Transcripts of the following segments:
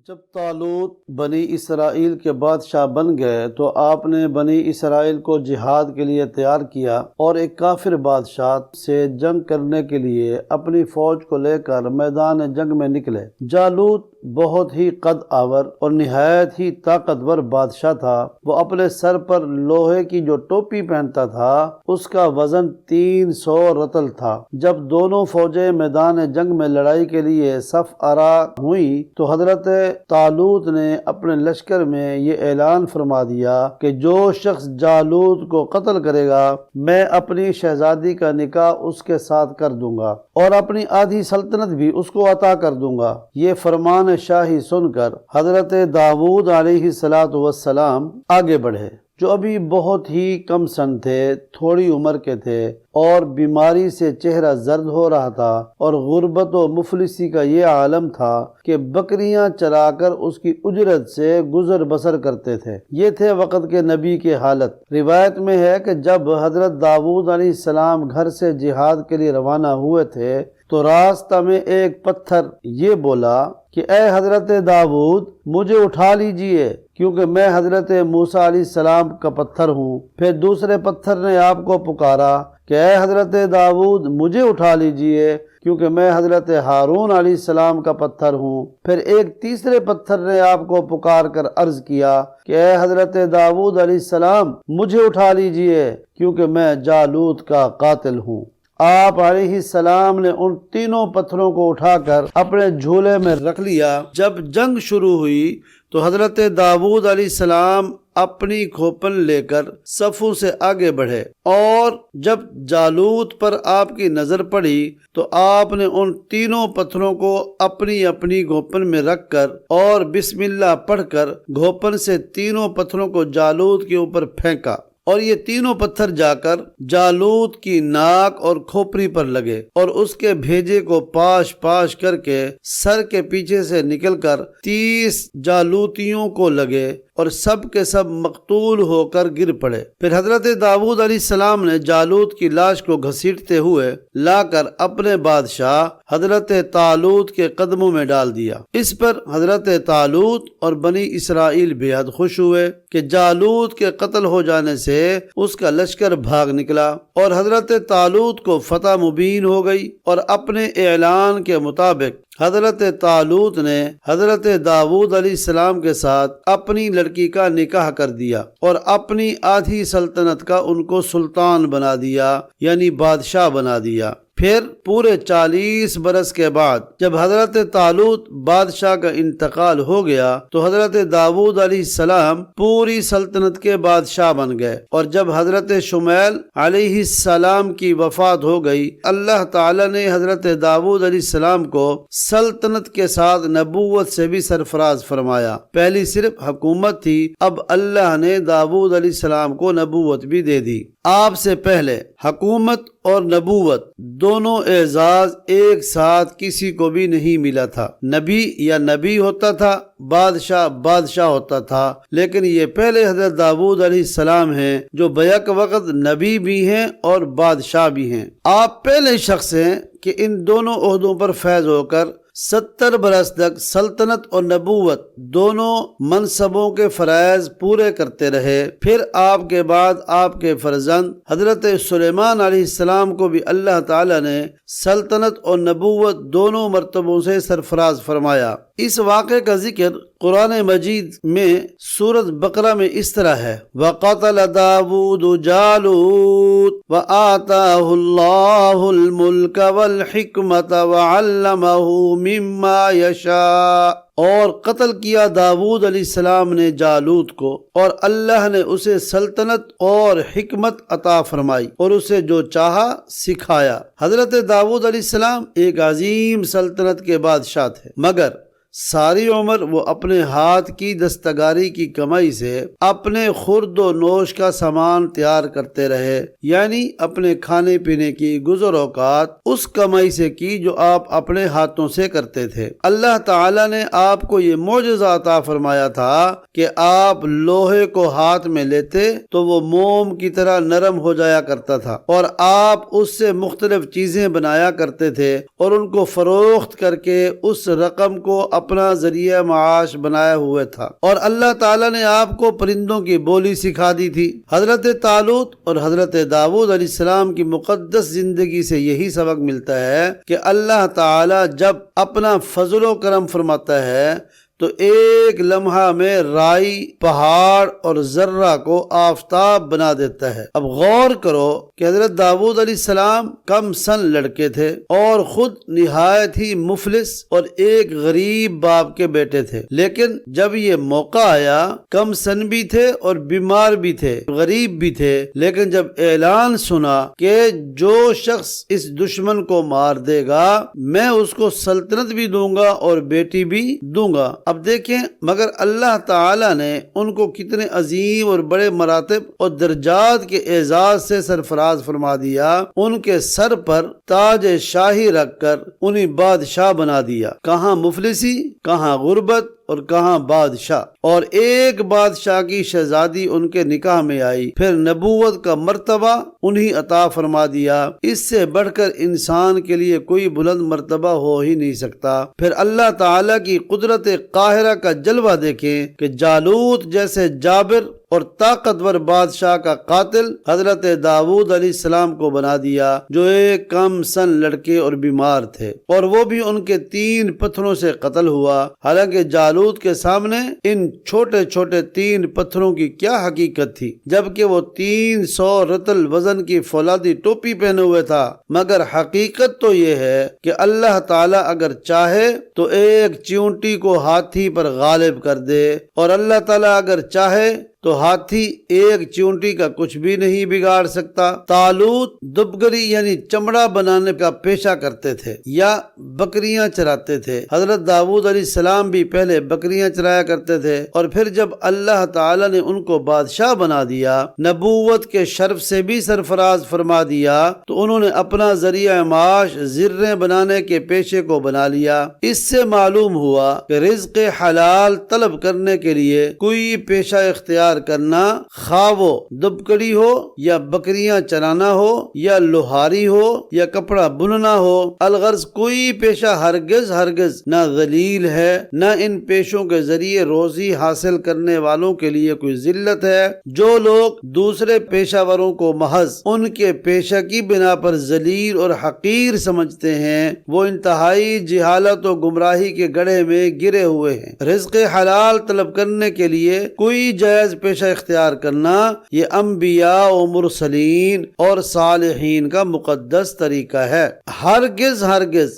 جب طالوت بنی اسرائیل کے بادشاہ بن گئے تو آپ نے بنی اسرائیل کو جہاد کے لیے تیار کیا اور ایک کافر بادشاہ سے جنگ کرنے کے لیے اپنی فوج کو لے کر میدان جنگ میں نکلے۔ جالوت بہت ہی قد آور اور نہایت ہی طاقتور بادشاہ تھا۔ وہ اپنے سر پر لوہے کی جو ٹوپی پہنتا تھا اس کا وزن 300 رطل تھا۔ جب دونوں فوجیں میدان جنگ میں لڑائی کے لیے صف آرا ہوئیں تو حضرت طالوت نے اپنے لشکر میں یہ اعلان فرما دیا کہ جو شخص جالوت کو قتل کرے گا میں اپنی شہزادی کا نکاح اس کے ساتھ کر دوں گا اور اپنی آدھی سلطنت بھی اس کو عطا کر دوں گا۔ یہ فرمان شاہی سن کر حضرت داؤد علیہ السلام آگے بڑھے، جو ابھی بہت ہی کم سن تھے، تھوڑی عمر کے تھے اور بیماری سے چہرہ زرد ہو رہا تھا، اور غربت و مفلسی کا یہ عالم تھا کہ بکریاں چرا کر اس کی اجرت سے گزر بسر کرتے تھے۔ یہ تھے وقت کے نبی کے حالت۔ روایت میں ہے کہ جب حضرت داؤد علیہ السلام گھر سے جہاد کے لیے روانہ ہوئے تھے تو راستہ میں ایک پتھر یہ بولا کہ اے حضرت داؤد مجھے اٹھا لیجئے کیونکہ میں حضرت موسیٰ علیہ السلام کا پتھر ہوں۔ پھر دوسرے پتھر نے آپ کو پکارا کہ اے حضرت داؤد مجھے اٹھا لیجئے کیونکہ میں حضرت ہارون علیہ السلام کا پتھر ہوں۔ پھر ایک تیسرے پتھر نے آپ کو پکار کر عرض کیا کہ اے حضرت داؤد علیہ السلام مجھے اٹھا لیجئے کیونکہ میں جالوت کا قاتل ہوں۔ آپ علیہ السلام نے ان تینوں پتھروں کو اٹھا کر اپنے جھولے میں رکھ لیا۔ جب جنگ شروع ہوئی تو حضرت داؤد علیہ السلام اپنی کھوپن لے کر صفوں سے آگے بڑھے، اور جب جالوت پر آپ کی نظر پڑی تو آپ نے ان تینوں پتھروں کو اپنی اپنی کھوپن میں رکھ کر اور بسم اللہ پڑھ کر کھوپن سے تینوں پتھروں کو جالوت کے اوپر پھینکا، اور یہ تینوں پتھر جا کر جالوت کی ناک اور کھوپڑی پر لگے اور اس کے بھیجے کو پاش پاش کر کے سر کے پیچھے سے نکل کر 30 جالوتیوں کو لگے اور سب کے سب مقتول ہو کر گر پڑے۔ پھر حضرت داؤد علیہ السلام نے جالوت کی لاش کو گھسیٹتے ہوئے لا کر اپنے بادشاہ حضرت طالوت کے قدموں میں ڈال دیا۔ اس پر حضرت طالوت اور بنی اسرائیل بے حد خوش ہوئے کہ جالوت کے قتل ہو جانے سے اس کا لشکر بھاگ نکلا اور حضرت طالوت کو فتح مبین ہو گئی، اور اپنے اعلان کے مطابق حضرت طالوت نے حضرت داؤد علیہ السلام کے ساتھ اپنی لڑکی کا نکاح کر دیا اور اپنی آدھی سلطنت کا ان کو سلطان بنا دیا، یعنی بادشاہ بنا دیا۔ پھر پورے 40 برس کے بعد جب حضرت طالوت بادشاہ کا انتقال ہو گیا تو حضرت داؤد علیہ السلام پوری سلطنت کے بادشاہ بن گئے، اور جب حضرت شمیل علیہ السلام کی وفات ہو گئی اللہ تعالی نے حضرت داؤد علیہ السلام کو سلطنت کے ساتھ نبوت سے بھی سرفراز فرمایا۔ پہلی صرف حکومت تھی، اب اللہ نے داؤد علیہ السلام کو نبوت بھی دے دی۔ آپ سے پہلے حکومت اور نبوت دونوں اعزاز ایک ساتھ کسی کو بھی نہیں ملا تھا۔ نبی یا نبی ہوتا تھا، بادشاہ بادشاہ ہوتا تھا، لیکن یہ پہلے حضرت داؤد علیہ السلام ہیں جو بیک وقت نبی بھی ہیں اور بادشاہ بھی ہیں۔ آپ پہلے شخص ہیں کہ ان دونوں عہدوں پر فیض ہو کر 70 برس تک سلطنت اور نبوت دونوں منصبوں کے فرائض پورے کرتے رہے۔ پھر آپ کے بعد آپ کے فرزند حضرت سلیمان علیہ السلام کو بھی اللہ تعالی نے سلطنت اور نبوت دونوں مرتبوں سے سرفراز فرمایا۔ اس واقعے کا ذکر قرآن مجید میں سورۃ بقرہ میں اس طرح ہے: وَقَتَلَ دَاوُودُ جَالُوتَ وَآتَاهُ اللَّهُ الْمُلْكَ وَالْحِكْمَةَ وَعَلَّمَهُ مِمَّا يَشَاءُ، اور قتل کیا داؤد علیہ السلام نے جالوت کو، اور اللہ نے اسے سلطنت اور حکمت عطا فرمائی اور اسے جو چاہا سکھایا۔ حضرت داؤد علیہ السلام ایک عظیم سلطنت کے بادشاہ تھے، مگر ساری عمر وہ اپنے ہاتھ کی دستکاری کی کمائی سے اپنے خورد و نوش کا سامان تیار کرتے رہے، یعنی اپنے کھانے پینے کی گزر اوقات اس کمائی سے کی جو آپ اپنے ہاتھوں سے کرتے تھے۔ اللہ تعالی نے آپ کو یہ معجزہ عطا فرمایا تھا کہ آپ لوہے کو ہاتھ میں لیتے تو وہ موم کی طرح نرم ہو جایا کرتا تھا، اور آپ اس سے مختلف چیزیں بنایا کرتے تھے اور ان کو فروخت کر کے اس رقم کو اپنا ذریعہ معاش بنائے ہوئے تھا، اور اللہ تعالیٰ نے آپ کو پرندوں کی بولی سکھا دی تھی۔ حضرت طالوت اور حضرت داؤد علیہ السلام کی مقدس زندگی سے یہی سبق ملتا ہے کہ اللہ تعالیٰ جب اپنا فضل و کرم فرماتا ہے تو ایک لمحہ میں رائی، پہاڑ اور ذرہ کو آفتاب بنا دیتا ہے۔ اب غور کرو کہ حضرت داؤد علیہ السلام کم سن لڑکے تھے اور خود نہایت ہی مفلس اور ایک غریب باپ کے بیٹے تھے، لیکن جب یہ موقع آیا، کم سن بھی تھے اور بیمار بھی تھے، غریب بھی تھے، لیکن جب اعلان سنا کہ جو شخص اس دشمن کو مار دے گا میں اس کو سلطنت بھی دوں گا اور بیٹی بھی دوں گا۔ اب دیکھیں مگر اللہ تعالیٰ نے ان کو کتنے عظیم اور بڑے مراتب اور درجات کے اعزاز سے سرفراز فرما دیا، ان کے سر پر تاج شاہی رکھ کر انہیں بادشاہ بنا دیا۔ کہاں مفلسی، کہاں غربت اور کہاں بادشاہ، اور ایک بادشاہ کی شہزادی ان کے نکاح میں آئی، پھر نبوت کا مرتبہ انہیں عطا فرما دیا۔ اس سے بڑھ کر انسان کے لیے کوئی بلند مرتبہ ہو ہی نہیں سکتا۔ پھر اللہ تعالیٰ کی قدرت قاہرہ کا جلوہ دیکھیں کہ جالوت جیسے جابر اور طاقتور بادشاہ کا قاتل حضرت داؤد علیہ السلام کو بنا دیا، جو ایک کم سن لڑکے اور بیمار تھے، اور وہ بھی ان کے 3 پتھروں سے قتل ہوا۔ حالانکہ جالوت کے سامنے ان چھوٹے چھوٹے 3 پتھروں کی کیا حقیقت تھی، جبکہ وہ 300 رطل وزن کی فولادی ٹوپی پہنے ہوئے تھا۔ مگر حقیقت تو یہ ہے کہ اللہ تعالیٰ اگر چاہے تو ایک چیونٹی کو ہاتھی پر غالب کر دے، اور اللہ تعالیٰ اگر چاہے تو ہاتھی ایک چیونٹی کا کچھ بھی نہیں بگاڑ سکتا۔ طالوت دبگری یعنی چمڑا بنانے کا پیشہ کرتے تھے یا بکریاں چراتے تھے۔ حضرت داؤد علیہ السلام بھی پہلے بکریاں چرایا کرتے تھے، اور پھر جب اللہ تعالیٰ نے ان کو بادشاہ بنا دیا، نبوت کے شرف سے بھی سرفراز فرما دیا، تو انہوں نے اپنا ذریعہ معاش زریں بنانے کے پیشے کو بنا لیا۔ اس سے معلوم ہوا کہ رزق حلال طلب کرنے کے لیے کوئی پیشہ اختیار کرنا، خواہ وہ دبکڑی ہو یا بکریاں چرانا ہو یا لوہاری ہو یا کپڑا بننا ہو، الغرض کوئی پیشہ ہرگز نہ ذلیل ہے، نہ ان پیشوں کے ذریعے روزی حاصل کرنے والوں کے لیے کوئی ذلت ہے۔ جو لوگ دوسرے پیشہ وروں کو محض ان کے پیشہ کی بنا پر ذلیل اور حقیر سمجھتے ہیں، وہ انتہائی جہالت و گمراہی کے گڑھے میں گرے ہوئے ہیں۔ رزق حلال طلب کرنے کے لیے کوئی جائز پیشہ اختیار کرنا یہ انبیاء و مرسلین اور صالحین کا مقدس طریقہ ہے۔ ہرگز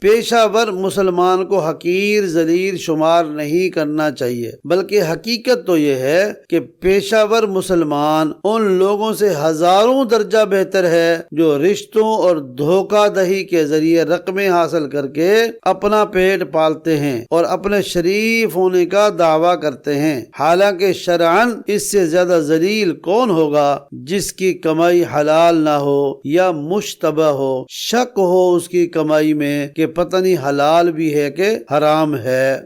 پیشہ ور مسلمان کو حقیر ذلیل شمار نہیں کرنا چاہیے، بلکہ حقیقت تو یہ ہے کہ پیشہ ور مسلمان ان لوگوں سے ہزاروں درجہ بہتر ہے جو رشتوں اور دھوکہ دہی کے ذریعے رقمیں حاصل کر کے اپنا پیٹ پالتے ہیں اور اپنے شریف ہونے کا دعویٰ کرتے ہیں۔ حالانکہ شرعاً اس سے زیادہ ذلیل کون ہوگا جس کی کمائی حلال نہ ہو یا مشتبہ ہو، شک ہو اس کی کمائی میں کہ پتہ نہیں حلال بھی ہے کہ حرام ہے۔